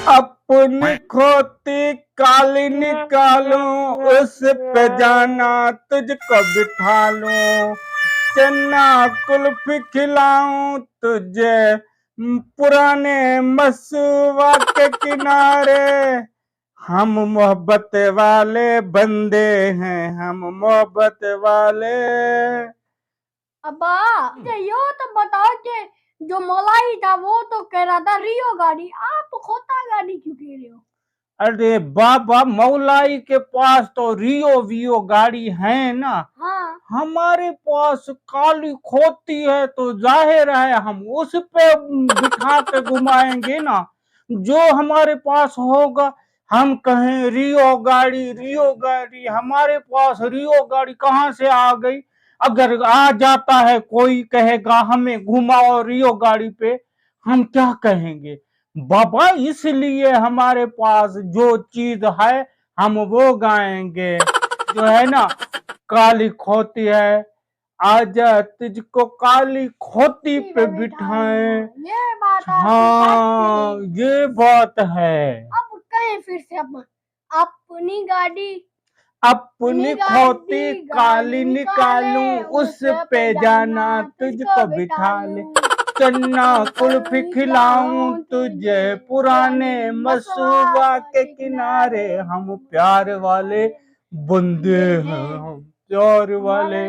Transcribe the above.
अपनी खोती काली निकालूं, उस पे जाना तुझको बिठा लूं, चन्ना कुल्फी खिलाऊं तुझे पुराने मसुआ के किनारे। हम मोहब्बत वाले बंदे हैं, हम मोहब्बत वाले। अब्बा यो तो बताओ कि जो मलाई था वो तो कह रहा था रियो गाड़ी, आप खोता गाड़ी क्यों कह रहे हो? अरे बाबा, मौलाई के पास तो रियो वियो गाड़ी है ना। हाँ। हमारे पास काली खोती है, तो जाहिर है हम उस पे बिठा के घुमाएंगे ना। जो हमारे पास होगा, हम कहें रियो गाड़ी, रियो गाड़ी। हमारे पास रियो गाड़ी कहाँ से आ गई? अगर आ जाता है कोई कहेगा हमें घुमाओ रियो गाड़ी पे, हम क्या कहेंगे? बाबा, इसलिए हमारे पास जो चीज है हम वो गाएंगे। जो है ना, काली खोती है, आजा तुझको काली खोती पे बिठाएं। ये बात हाँ, ये बात है। अब कहें फिर से अपन, अपनी गाड़ी अपनी खोती काली निकालूं, उस पे जाना तुझको बिठा ले, चन्ना कुल्फी खिलाऊं तुझे पुराने मसूबा के किनारे। हम प्यार वाले बंदे हैं, हम प्यार वाले।